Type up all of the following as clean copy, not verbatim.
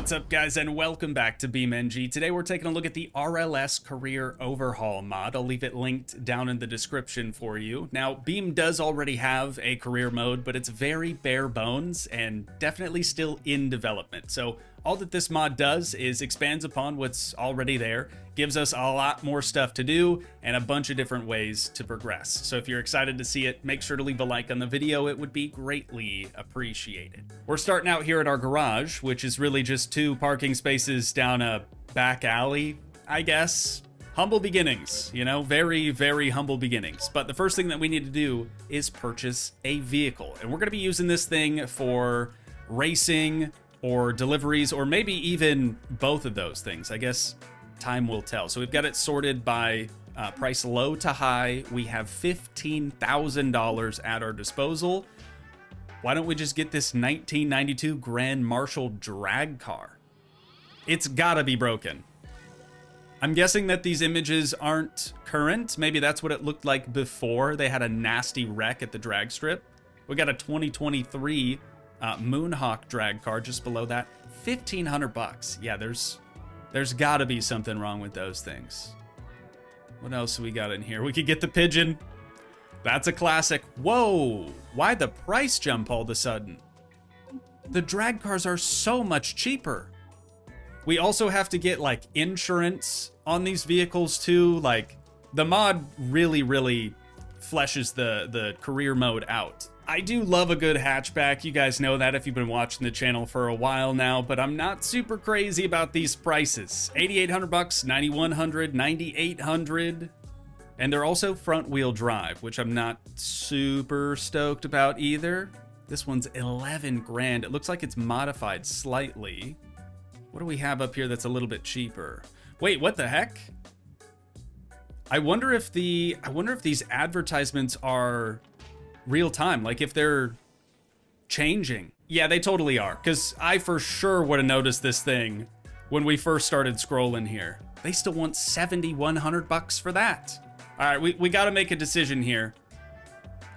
What's up, guys, and welcome back to beamng. Today we're taking a look at the RLS Career Overhaul mod. I'll leave it linked down in the description for you. Now, Beam does already have a career mode, but it's very bare bones and definitely still in development. So all that this mod does is expands upon what's already there, gives us a lot more stuff to do, and a bunch of different ways to progress. So if you're excited to see it, make sure to leave a like on the video. It would be greatly appreciated. We're starting out here at our garage, which is really just 2 parking spaces down a back alley, I guess. Humble beginnings, you know, very, very humble beginnings. But the first thing that we need to do is purchase a vehicle. And we're gonna be using this thing for racing, or deliveries, or maybe even both of those things. I guess time will tell. So we've got it sorted by price low to high. We have $15,000 at our disposal. Why don't we just get this 1992 Grand Marshal drag car? It's gotta be broken. I'm guessing that these images aren't current. Maybe that's what it looked like before they had a nasty wreck at the drag strip. We got a 2023 Moonhawk drag car just below that. 1,500 bucks. Yeah, there's gotta be something wrong with those things. What else we got in here? We could get the Pigeon. That's a classic. Whoa, why the price jump all of a sudden? The drag cars are so much cheaper. We also have to get like insurance on these vehicles too. Like the mod really fleshes the career mode out. I do love a good hatchback. You guys know that if you've been watching the channel for a while now, but I'm not super crazy about these prices. 8,800 bucks, 9,100, 9,800. And they're also front wheel drive, which I'm not super stoked about either. This one's 11 grand. It looks like it's modified slightly. What do we have up here that's a little bit cheaper? Wait, what the heck? I wonder if these advertisements are real time, like if they're changing. Yeah, they totally are, because I for sure would have noticed this thing when we first started scrolling here. They still want 7,100 bucks for that. All right, we got to make a decision here.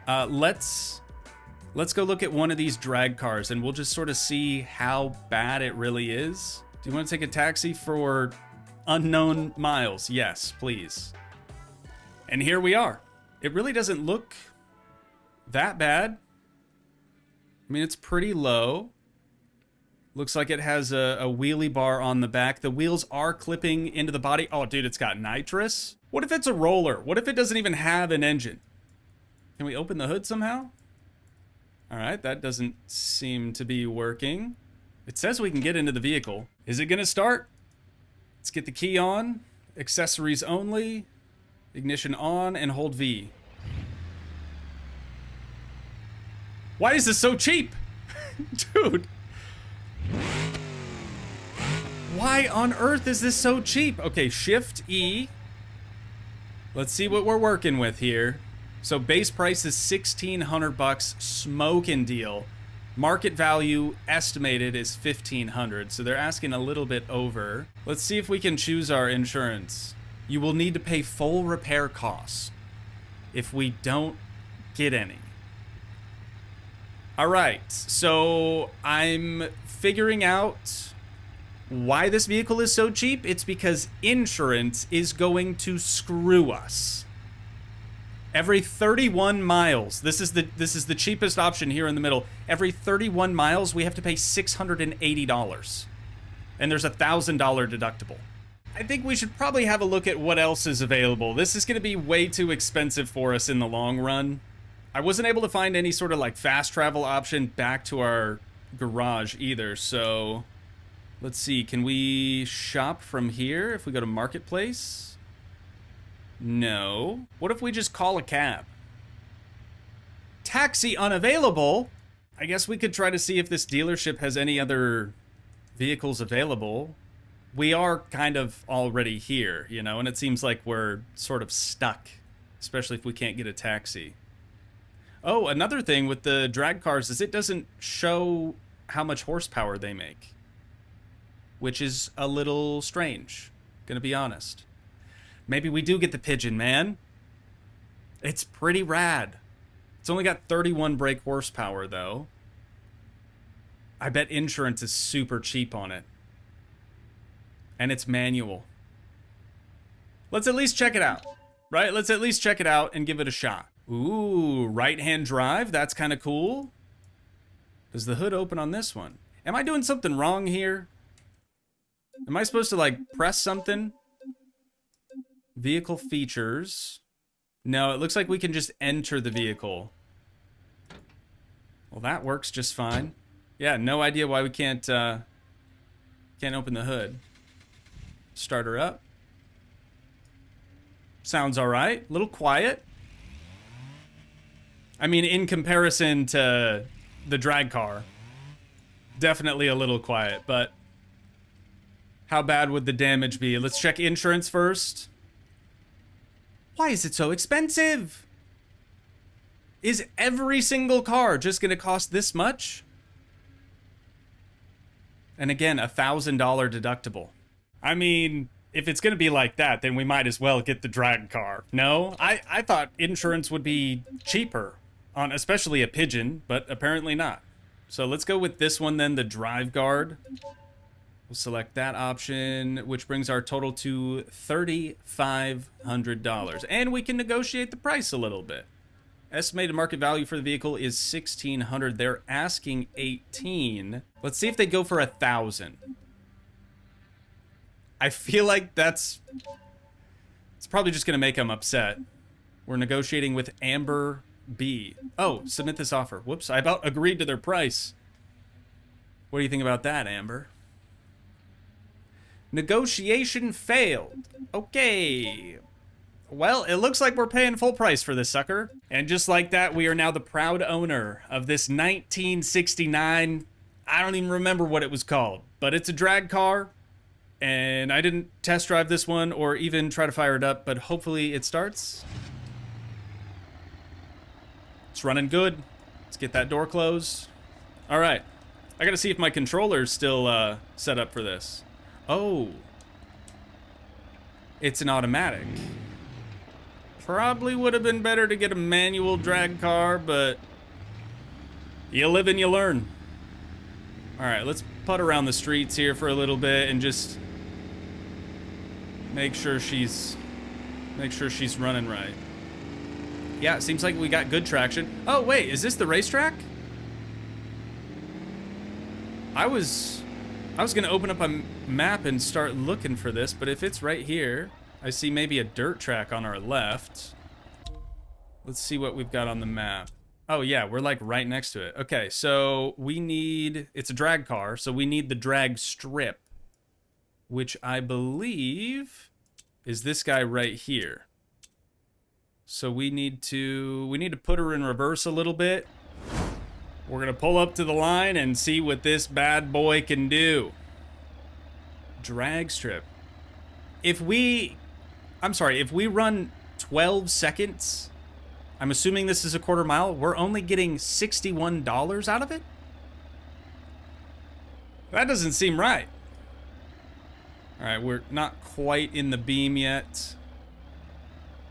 Let's go look at one of these drag cars and we'll just sort of see how bad it really is. Do you want to take a taxi for unknown miles? Yes, please. And here we are. It really doesn't look that bad. I mean, it's pretty low. Looks like it has a wheelie bar on the back. The wheels are clipping into the body. Oh, dude, it's got nitrous. What if it's a roller? What if it doesn't even have an engine? Can we open the hood somehow? All right, that doesn't seem to be working. It says we can get into the vehicle. Is it gonna start? Let's get the key on. Accessories only. Ignition on and hold V. Why is this so cheap? Dude. Why on earth is this so cheap? Okay, Shift E. Let's see what we're working with here. So base price is 1,600 bucks, smoking deal. Market value estimated is 1,500, so they're asking a little bit over. Let's see if we can choose our insurance. You will need to pay full repair costs if we don't get any. All right, so I'm figuring out why this vehicle is so cheap. It's because insurance is going to screw us. Every 31 miles, this is the cheapest option here in the middle. Every 31 miles, we have to pay $680. And there's a $1,000 deductible. I think we should probably have a look at what else is available. This is gonna be way too expensive for us in the long run. I wasn't able to find any sort of like fast travel option back to our garage either, so let's see, can we shop from here if we go to Marketplace? No. What if we just call a cab? Taxi unavailable? I guess we could try to see if this dealership has any other vehicles available. We are kind of already here, you know, and it seems like we're sort of stuck, especially if we can't get a taxi. Oh, another thing with the drag cars is it doesn't show how much horsepower they make, which is a little strange, gonna be honest. Maybe we do get the Pigeon, man. It's pretty rad. It's only got 31 brake horsepower, though. I bet insurance is super cheap on it. And it's manual. Let's at least check it out, right? Let's at least check it out and give it a shot. Ooh, right-hand drive. That's kind of cool. Does the hood open on this one? Am I doing something wrong here? Am I supposed to, like, press something? Vehicle features. No, it looks like we can just enter the vehicle. Well, that works just fine. Yeah, no idea why we can't open the hood. Start her up. Sounds all right. A little quiet. I mean, in comparison to the drag car, definitely a little quiet, but how bad would the damage be? Let's check insurance first. Why is it so expensive? Is every single car just gonna cost this much? And again, $1,000 deductible. I mean, if it's gonna be like that, then we might as well get the drag car. No? I thought insurance would be cheaper on especially a Pigeon, but apparently not. So let's go with this one then, the Drive Guard. We'll select that option, which brings our total to $3,500. And we can negotiate the price a little bit. Estimated market value for the vehicle is $1,600. They're asking $18,000. Let's see if they go for $1,000. I feel like it's probably just gonna make them upset. We're negotiating with Amber B. Oh, submit this offer. Whoops, I about agreed to their price. What do you think about that, Amber? Negotiation failed. Okay. Well, it looks like we're paying full price for this sucker. And just like that, we are now the proud owner of this 1969, I don't even remember what it was called, but it's a drag car. And I didn't test drive this one or even try to fire it up, but hopefully it starts. It's running good. Let's get that door closed. All right. I gotta see if my controller's still set up for this. Oh. It's an automatic. Probably would have been better to get a manual drag car, but you live and you learn. All right, let's putt around the streets here for a little bit and just make sure she's running right. Yeah, it seems like we got good traction. Oh, wait, is this the racetrack? I was gonna open up a map and start looking for this, but if it's right here, I see maybe a dirt track on our left. Let's see what we've got on the map. Oh yeah, we're like right next to it. Okay, so it's a drag car, so we need the drag strip, which I believe is this guy right here. So we need to put her in reverse a little bit. We're gonna pull up to the line and see what this bad boy can do. Drag strip. If we run 12 seconds, I'm assuming this is a quarter mile, we're only getting $61 out of it? That doesn't seem right. All right, we're not quite in the beam yet.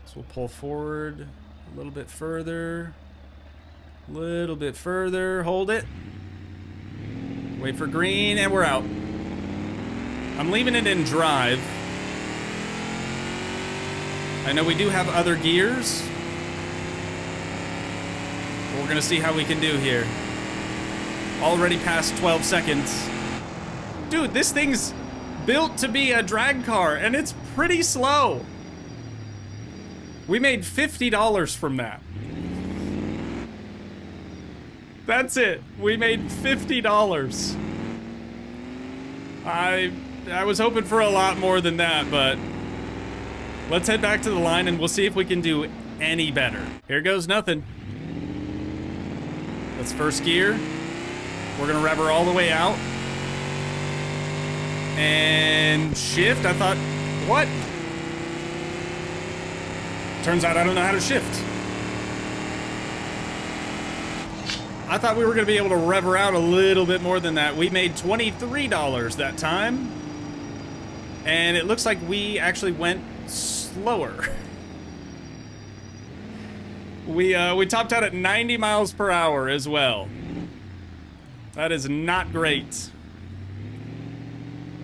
So we'll pull forward a little bit further. Little bit further, hold it. Wait for green, and we're out. I'm leaving it in drive. I know we do have other gears. But we're gonna see how we can do here. Already past 12 seconds. Dude, this thing's built to be a drag car, and it's pretty slow. We made $50 from that. That's it. We made $50. I was hoping for a lot more than that, but let's head back to the line and we'll see if we can do any better. Here goes nothing. Let's first gear. We're gonna rev her all the way out. And shift. I thought, what? Turns out I don't know how to shift. I thought we were gonna be able to rev her out a little bit more than that. We made $23 that time. And it looks like we actually went slower. We topped out at 90 miles per hour as well. That is not great.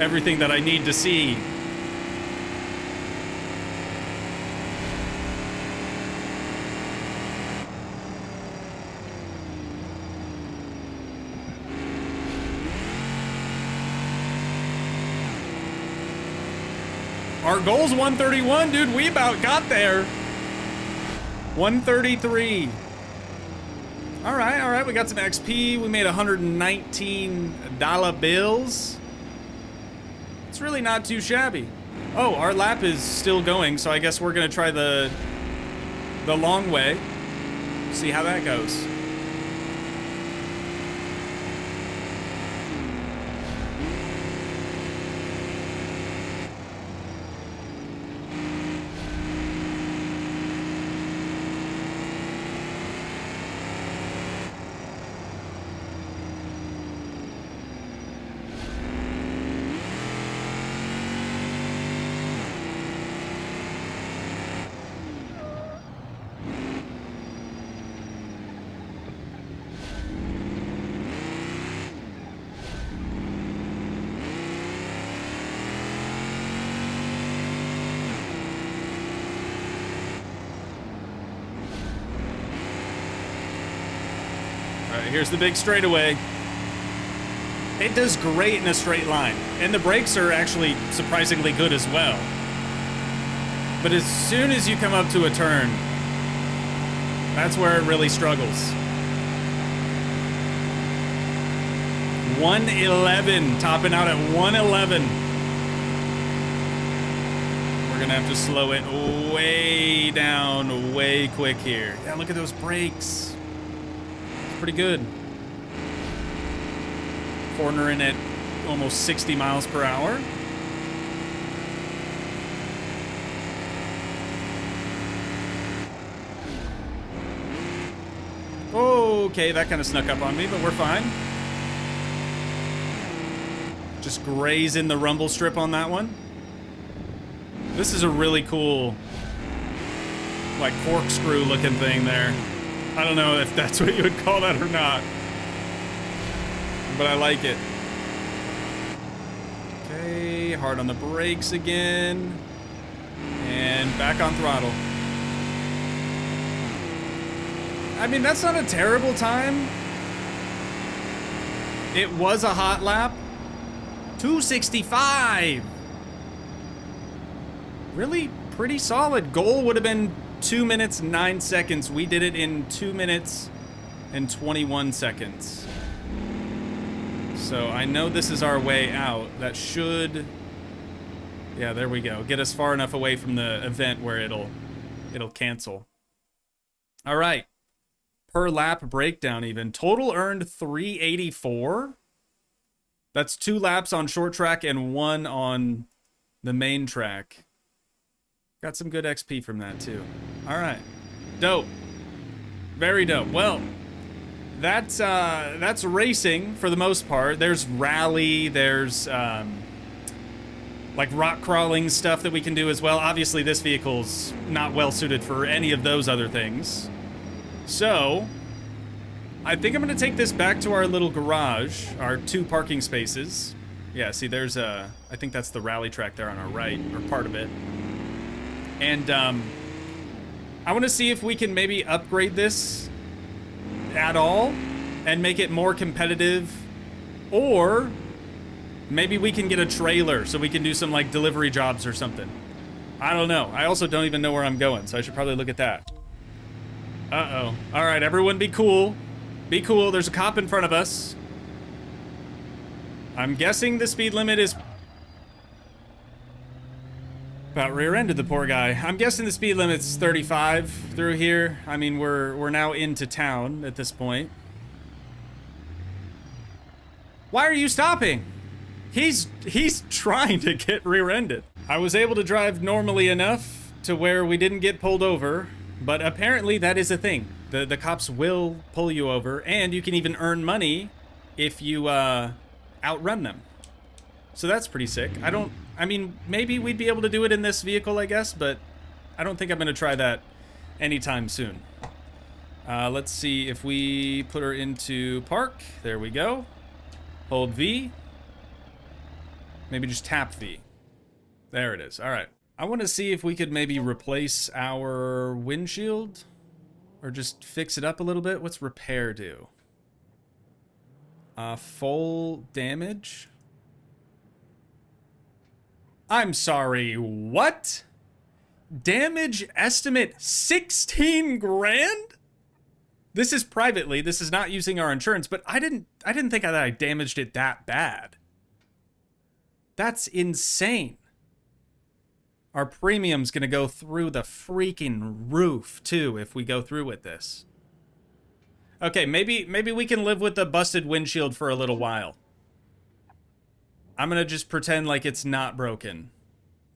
everything that I need to see. Our goal's 131, dude. We about got there. 133. All right. We got some XP. We made $119 bills. It's really not too shabby. Oh, our lap is still going, so I guess we're gonna try the long way. See how that goes. Here's the big straightaway. It does great in a straight line, and the brakes are actually surprisingly good as well. But as soon as you come up to a turn, that's where it really struggles. 111, topping out at 111. We're gonna have to slow it way down, way quick here. Yeah, look at those brakes. Pretty good. Cornering at almost 60 miles per hour. Okay, that kind of snuck up on me, but we're fine. Just grazing the rumble strip on that one. This is a really cool, like, corkscrew looking thing there. I don't know if that's what you would call that or not, but I like it. Okay, hard on the brakes again, and back on throttle. I mean, that's not a terrible time. It was a hot lap. 265. Really pretty solid. Goal would have been 2 minutes, 9 seconds. We did it in 2 minutes and 21 seconds. So I know this is our way out. That should, yeah, there we go. Get us far enough away from the event where it'll cancel. All right. Per lap breakdown even. Total earned 384. That's 2 laps on short track and 1 on the main track. Got some good XP from that too. All right, dope, very dope. Well, that's racing for the most part. There's rally, there's like rock crawling stuff that we can do as well. Obviously, this vehicle's not well suited for any of those other things. So, I think I'm gonna take this back to our little garage, our 2 parking spaces. Yeah, see, there's I think that's the rally track there on our right, or part of it. And I want to see if we can maybe upgrade this at all and make it more competitive, or maybe we can get a trailer so we can do some like delivery jobs or something. I don't know. I also don't even know where I'm going, so I should probably look at that. Uh-oh. All right, everyone be cool. Be cool. There's a cop in front of us. I'm guessing the speed limit is about rear-ended the poor guy. I'm guessing the speed limit's 35 through here. I mean, we're now into town at this point. Why are you stopping? He's trying to get rear-ended. I was able to drive normally enough to where we didn't get pulled over, but apparently that is a thing. The cops will pull you over, and you can even earn money if you outrun them. So that's pretty sick. I mean, maybe we'd be able to do it in this vehicle, I guess, but I don't think I'm going to try that anytime soon. Let's see if we put her into park. There we go. Hold V. Maybe just tap V. There it is. All right. I want to see if we could maybe replace our windshield or just fix it up a little bit. What's repair do? Full damage. I'm sorry, what? Damage estimate 16 grand? This is privately. This is not using our insurance, but I didn't think that I damaged it that bad. That's insane. Our premium's gonna go through the freaking roof too if we go through with this. Okay, maybe we can live with the busted windshield for a little while. I'm gonna just pretend like it's not broken,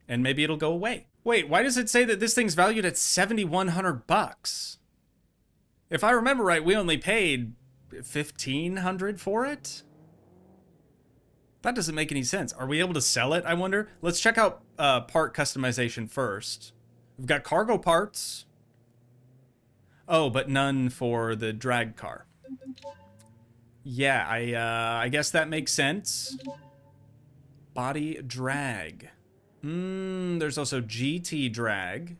and maybe it'll go away. Wait, why does it say that this thing's valued at 7,100 bucks? If I remember right, we only paid 1,500 for it? That doesn't make any sense. Are we able to sell it, I wonder? Let's check out part customization first. We've got cargo parts. Oh, but none for the drag car. Yeah, I guess that makes sense. Body drag. There's also GT drag.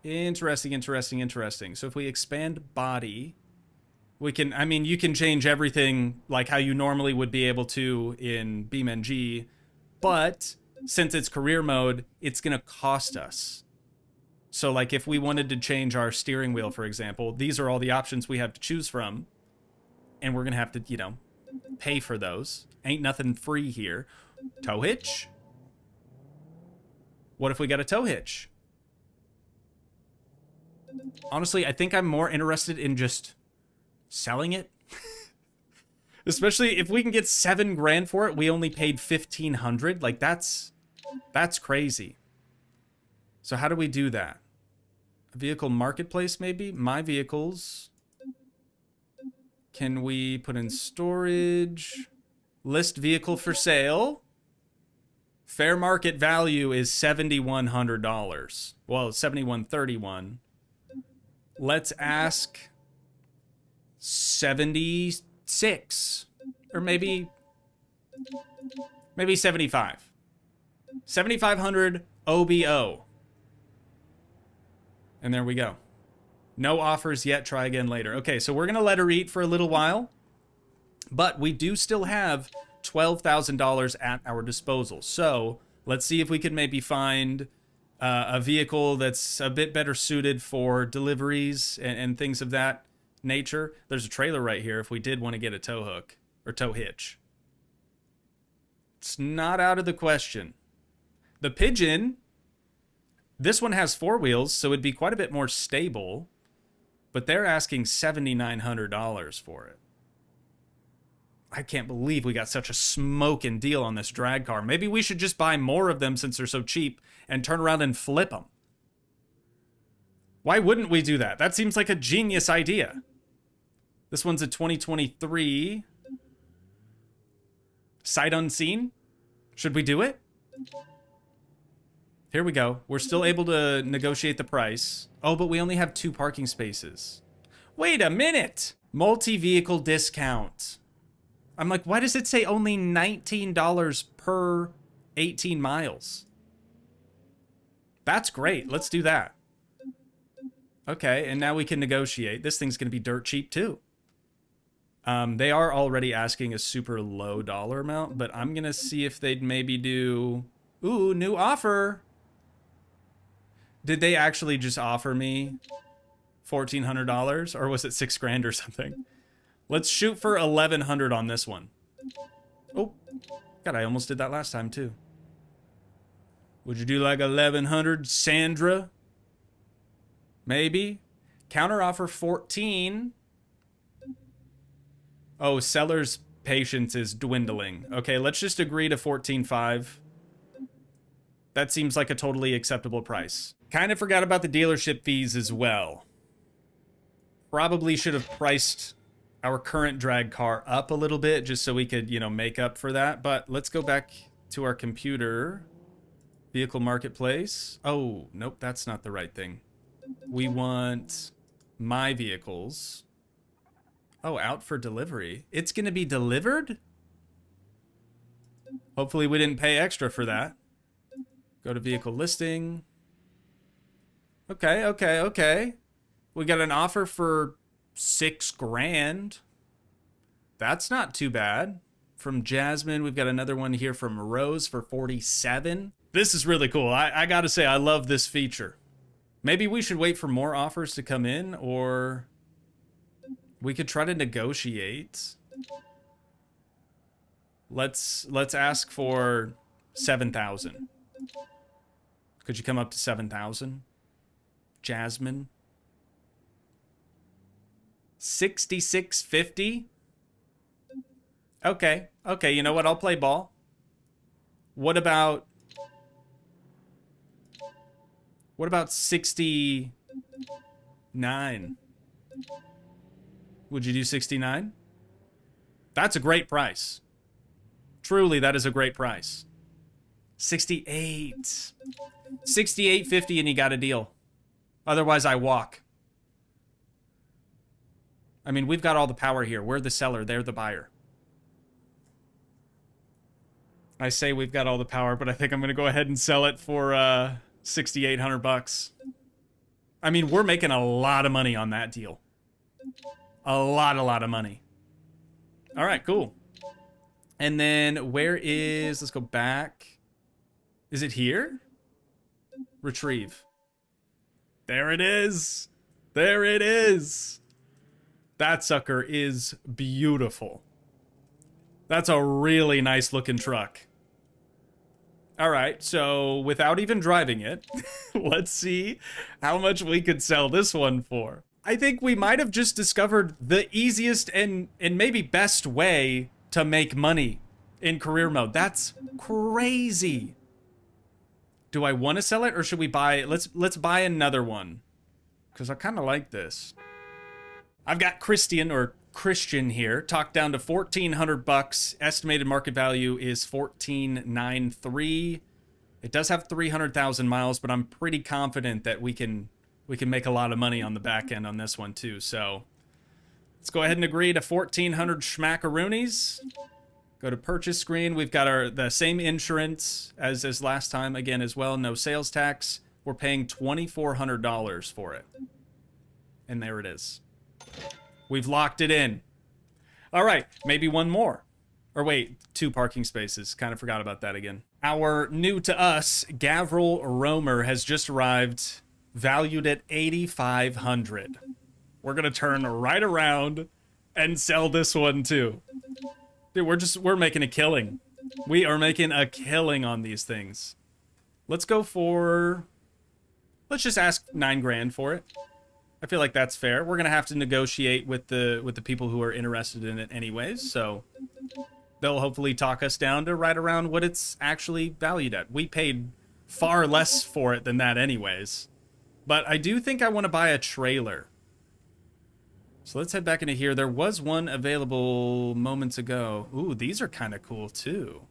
Interesting, interesting, interesting. So if we expand body, we can, I mean, you can change everything like how you normally would be able to in beamng, but since it's career mode, it's gonna cost us. So like if we wanted to change our steering wheel, for example, these are all the options we have to choose from, and we're gonna have to, you know, pay for those. Ain't nothing free here. Tow hitch? What if we got a tow hitch? Honestly, I think I'm more interested in just selling it. Especially if we can get 7 grand for it. We only paid 1,500. Like that's crazy. So how do we do that? A vehicle marketplace maybe? My vehicles. Can we put in storage? List vehicle for sale. Fair market value is $7,100. Well, $7,131. Let's ask 76 or maybe 75. 7,500 OBO. And there we go. No offers yet. Try again later. Okay, so we're going to let her eat for a little while. But we do still have $12,000 at our disposal. So let's see if we can maybe find a vehicle that's a bit better suited for deliveries and things of that nature. There's a trailer right here if we did want to get a tow hook or tow hitch. It's not out of the question. The Pigeon, this one has 4 wheels, so it'd be quite a bit more stable, but they're asking $7,900 for it. I can't believe we got such a smoking deal on this drag car. Maybe we should just buy more of them since they're so cheap and turn around and flip them. Why wouldn't we do that? That seems like a genius idea. This one's a 2023. Sight unseen? Should we do it? Here we go. We're still able to negotiate the price. Oh, but we only have 2 parking spaces. Wait a minute! Multi-vehicle discount. I'm like, why does it say only $19 per 18 miles? That's great. Let's do that. Okay, and now we can negotiate. This thing's going to be dirt cheap too. They are already asking a super low dollar amount, but I'm going to see if they'd maybe do... Ooh, new offer. Did they actually just offer me $1,400 or was it 6 grand or something? Let's shoot for 1,100 on this one. Oh, God, I almost did that last time too. Would you do like 1,100, Sandra? Maybe. Counter offer 14. Oh, seller's patience is dwindling. Okay, let's just agree to 14.5. That seems like a totally acceptable price. Kind of forgot about the dealership fees as well. Probably should have priced our current drag car up a little bit just so we could, you know, make up for that. But let's go back to our computer. Vehicle marketplace. Oh, nope, that's not the right thing. We want my vehicles. Oh, out for delivery. It's going to be delivered? Hopefully we didn't pay extra for that. Go to vehicle listing. Okay, okay, okay. We got an offer for 6 grand. That's not too bad. From Jasmine, we've got another one here from Rose for 47. This is really cool. I gotta say, I love this feature. Maybe we should wait for more offers to come in, or we could try to negotiate. Let's ask for 7,000. Could you come up to 7,000? Jasmine. 66.50. Okay. Okay, you know what? I'll play ball. What about 69? Would you do 69? That's a great price. Truly, that is a great price. 68. 68.50 and you got a deal. Otherwise, I walk. I mean, we've got all the power here. We're the seller. They're the buyer. I say we've got all the power, but I think I'm going to go ahead and sell it for 6,800 bucks. I mean, we're making a lot of money on that deal. A lot of money. All right, cool. And then where is, let's go back. Is it here? Retrieve. There it is. There it is. That sucker is beautiful. That's a really nice looking truck. All right, so without even driving it, let's see how much we could sell this one for. I think we might have just discovered the easiest and maybe best way to make money in career mode. That's crazy. Do I want to sell it or should we buy it? Let's buy another one, because I kind of like this. I've got Christian here, talked down to 1,400 bucks. Estimated market value is 14.93. It does have 300,000 miles, but I'm pretty confident that we can make a lot of money on the back end on this one too. So let's go ahead and agree to 1,400 schmackaroonies. Go to purchase screen. We've got the same insurance as last time again as well. No sales tax. We're paying $2,400 for it. And there it is. We've locked it in. All right, maybe one more. Or wait, 2 parking spaces. Kind of forgot about that again. Our new to us Gavril Romer has just arrived, valued at 8,500. We're gonna turn right around and sell this one too. Dude, we're making a killing. We are making a killing on these things. Let's just ask 9 grand for it. I feel like that's fair. We're gonna have to negotiate with the people who are interested in it anyways, so they'll hopefully talk us down to right around what it's actually valued at. We paid far less for it than that anyways. But I do think I want to buy a trailer. So let's head back into here. There was one available moments ago. Ooh, these are kind of cool too.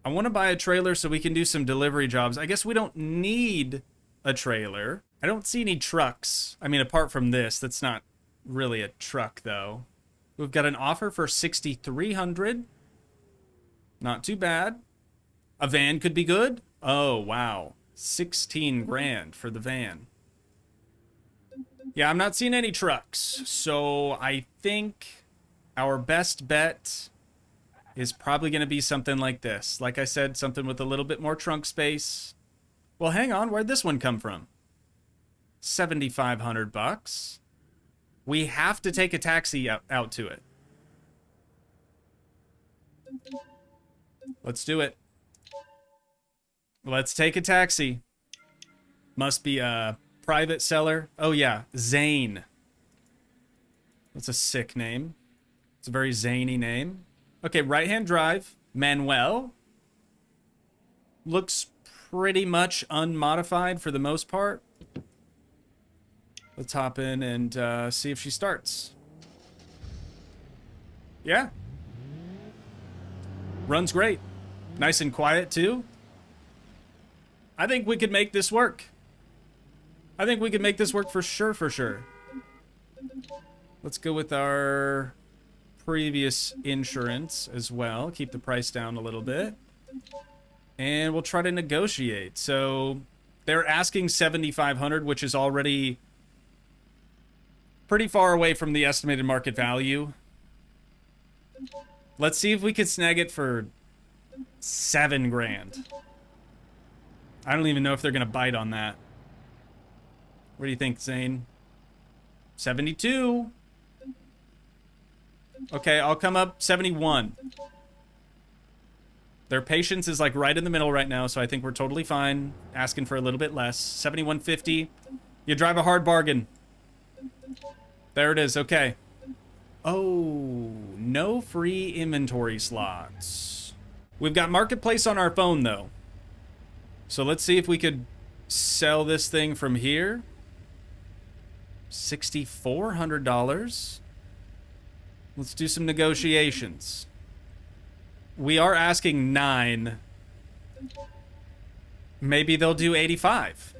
I want to buy a trailer so we can do some delivery jobs. I guess we don't need a trailer. I don't see any trucks. I mean, apart from this, that's not really a truck though. We've got an offer for 6,300. Not too bad. A van could be good. Oh, wow. 16 grand for the van. Yeah, I'm not seeing any trucks. So I think our best bet is probably going to be something like this. Like I said, something with a little bit more trunk space. Well, hang on. Where'd this one come from? 7,500 bucks. We have to take a taxi out to it. Let's do it. Let's take a taxi. Must be a private seller. Oh yeah, Zane. That's a sick name. It's a very zany name. Okay, right-hand drive. Manuel. Looks pretty much unmodified for the most part. Let's hop in and see if she starts. Yeah. Runs great. Nice and quiet, too. I think we could make this work. I think we could make this work for sure, for sure. Let's go with our previous insurance as well. Keep the price down a little bit. And we'll try to negotiate. So they're asking $7,500, which is already pretty far away from the estimated market value. Let's see if we could snag it for $7 grand. I don't even know if they're gonna bite on that. What do you think, Zane? 72. Okay, I'll come up 71. Their patience is like right in the middle right now, so I think we're totally fine asking for a little bit less. 71.50. You drive a hard bargain. There it is. Okay. Oh, no free inventory slots. We've got Marketplace on our phone, though. So let's see if we could sell this thing from here. $6,400. Let's do some negotiations. We are asking 9. Maybe they'll do 85.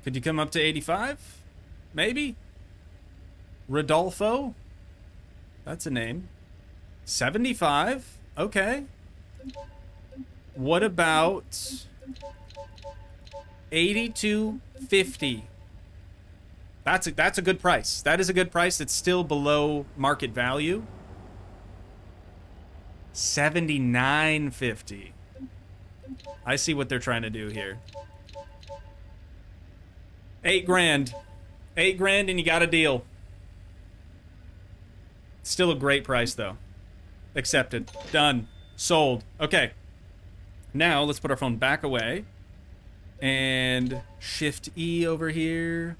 Could you come up to 85? Maybe. Rodolfo? That's a name. 75? Okay. What about 82.50? That's a good price. That is a good price. It's still below market value. 79.50. I see what they're trying to do here. 8 grand. 8 grand and you got a deal. Still a great price though. Accepted. Done. Sold. Okay. Now let's put our phone back away. And Shift E over here.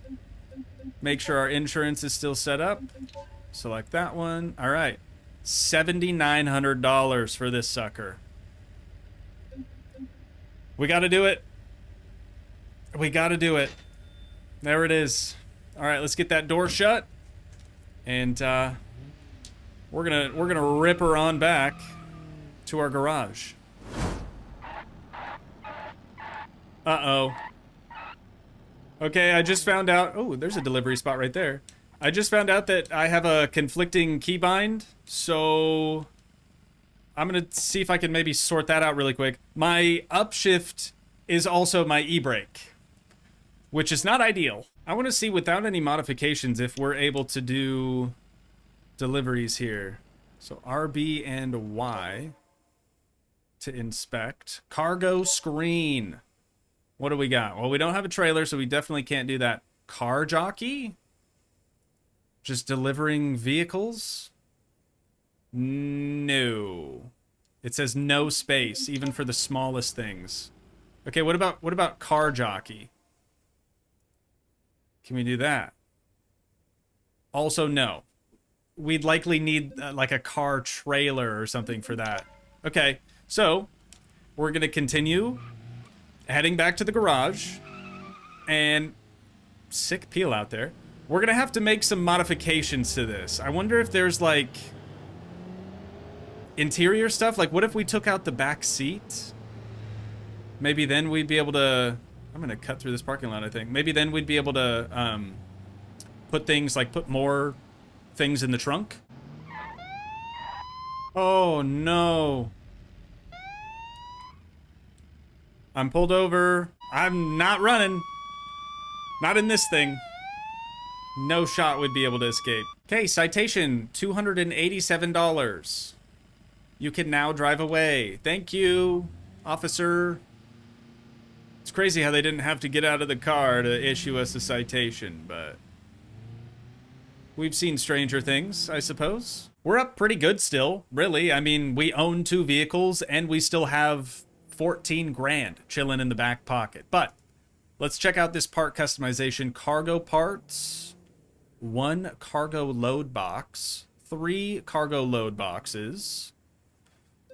Make sure our insurance is still set up. Select that one. All right. $7,900 for this sucker. We got to do it. We got to do it. There it is. All right, let's get that door shut. And we're gonna rip her on back to our garage. Uh-oh. Okay, I just found out... Oh, there's a delivery spot right there. I just found out that I have a conflicting keybind, so I'm going to see if I can maybe sort that out really quick. My upshift is also my e-brake, which is not ideal. I want to see without any modifications if we're able to do deliveries here. So RB and Y to inspect. Cargo screen. What do we got? Well, we don't have a trailer, so we definitely can't do that. Car jockey? Just delivering vehicles? No. It says no space, even for the smallest things. Okay, what about car jockey? Can we do that? Also, no. We'd likely need like a car trailer or something for that. Okay, so we're gonna continue heading back to the garage, and sick peel out there. We're gonna have to make some modifications to this. I wonder if there's like interior stuff. Like, what if we took out the back seat? Maybe then we'd be able to... I'm gonna cut through this parking lot, I think. Maybe then we'd be able to put things like put more things in the trunk. Oh no. I'm pulled over. I'm not running. Not in this thing. No shot would be able to escape. Okay, citation, $287. You can now drive away. Thank you, officer. It's crazy how they didn't have to get out of the car to issue us a citation, but we've seen stranger things, I suppose. We're up pretty good still, really. I mean, we own 2 vehicles and we still have 14 grand chilling in the back pocket. But let's check out this part customization. Cargo parts, 1 cargo load box, 3 cargo load boxes.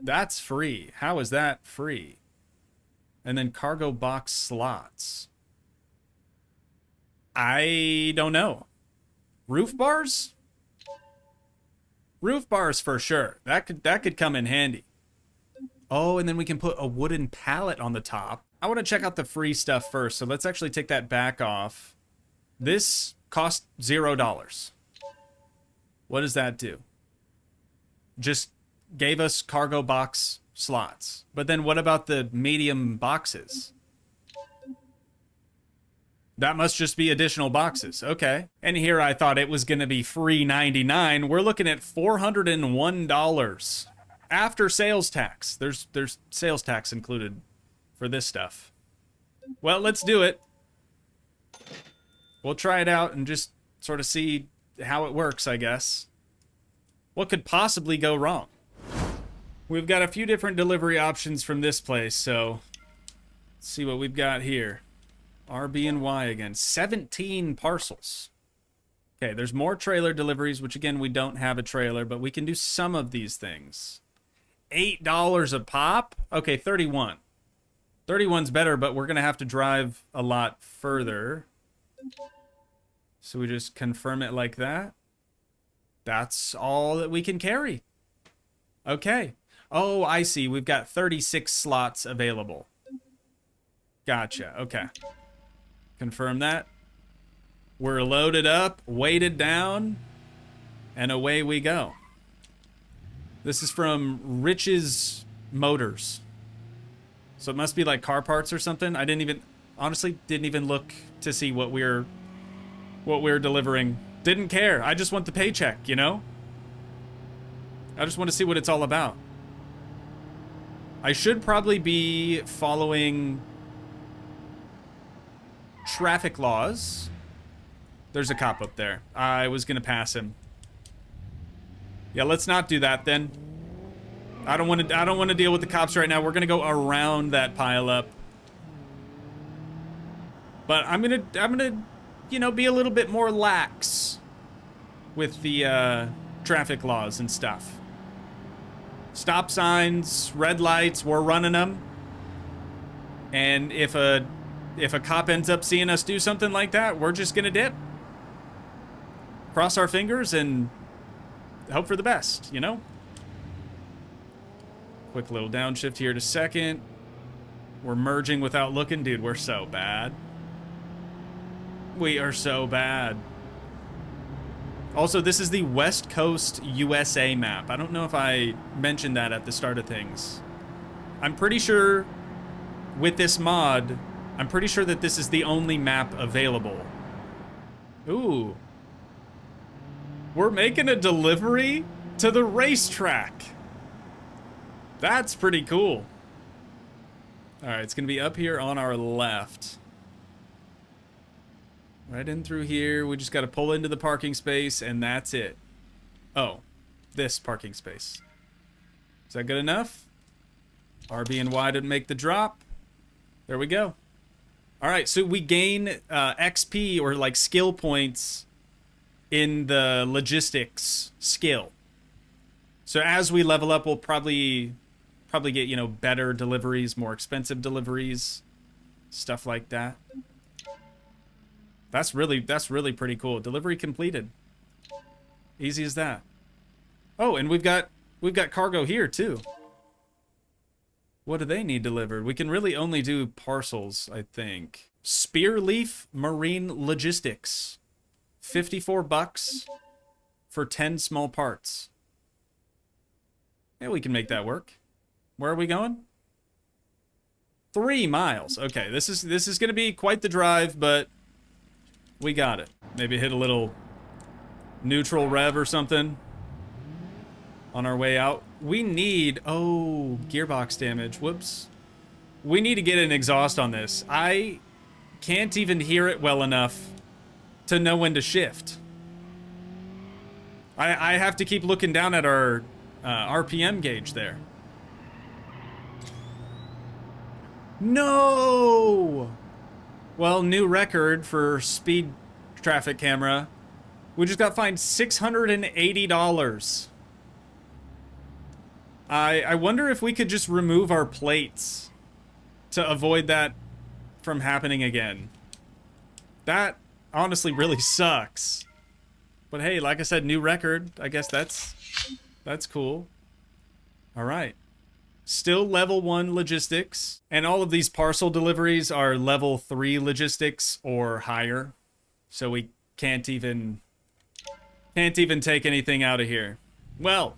That's free. How is that free? And then cargo box slots. I don't know. Roof bars? Roof bars for sure. That could come in handy. Oh, and then we can put a wooden pallet on the top. I want to check out the free stuff first, so let's actually take that back off. This cost $0. What does that do? just gave us cargo box slots. But then what about the medium boxes? That must just be additional boxes. Okay. And here I thought it was going to be free $99. We're looking at $401 after sales tax. There's sales tax included for this stuff. Well, let's do it. We'll try it out and just sort of see how it works, I guess. What could possibly go wrong? We've got a few different delivery options from this place, so let's see what we've got here. RB and Y again. 17 parcels. Okay, there's more trailer deliveries, which again, we don't have a trailer, but we can do some of these things. $8 a pop? Okay, 31. 31's better, but we're going to have to drive a lot further. So we just confirm it like that. That's all that we can carry. Okay. Oh, I see. We've got 36 slots available. Gotcha. Okay. Confirm that. We're loaded up, weighted down, and away we go. This is from Rich's Motors. So it must be like car parts or something. I honestly didn't even look to see what we're delivering. Didn't care. I just want the paycheck, you know? I just want to see what it's all about. I should probably be following traffic laws. There's a cop up there. I was gonna pass him. Yeah, let's not do that then. I don't want to deal with the cops right now. We're gonna go around that pileup. But I'm gonna, you know, be a little bit more lax with the traffic laws and stuff. Stop signs, red lights, we're running them. And if a cop ends up seeing us do something like that, we're just gonna dip. Cross our fingers and hope for the best, you know? Quick little downshift here to second. We're merging without looking. Dude, we're so bad. We are so bad. Also, this is the West Coast USA map. I don't know if I mentioned that at the start of things. I'm pretty sure with this mod, I'm pretty sure that this is the only map available. Ooh. We're making a delivery to the racetrack. That's pretty cool. All right, it's gonna be up here on our left. Right in through here. We just gotta pull into the parking space and that's it. Oh, this parking space. Is that good enough? RB and Y didn't make the drop. There we go. All right, so we gain XP or like skill points in the logistics skill. So as we level up, we'll probably get, you know, better deliveries, more expensive deliveries, stuff like that. That's really pretty cool. Delivery completed. Easy as that. Oh, and we've got cargo here too. What do they need delivered? We can really only do parcels, I think. Spearleaf Marine Logistics. 54 bucks for 10 small parts. Yeah, we can make that work. Where are we going? 3 miles. Okay, this is gonna be quite the drive, but we got it. Maybe hit a little neutral rev or something on our way out. We need, oh, gearbox damage, whoops. We need to get an exhaust on this. I can't even hear it well enough to know when to shift. I have to keep looking down at our RPM gauge there. No! Well, new record for speed traffic camera. We just got fined $680. I wonder if we could just remove our plates to avoid that from happening again. That honestly really sucks. But hey, like I said, new record. I guess that's cool. All right. Still level 1 logistics. And all of these parcel deliveries are level 3 logistics or higher. So we can't even take anything out of here. Well,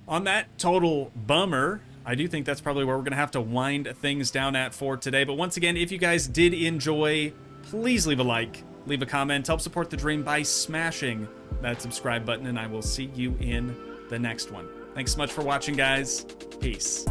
On that total bummer, I do think that's probably where we're going to have to wind things down at for today. But once again, if you guys did enjoy, please leave a like, leave a comment, help support the dream by smashing that subscribe button, and I will see you in the next one. Thanks so much for watching, guys. Peace.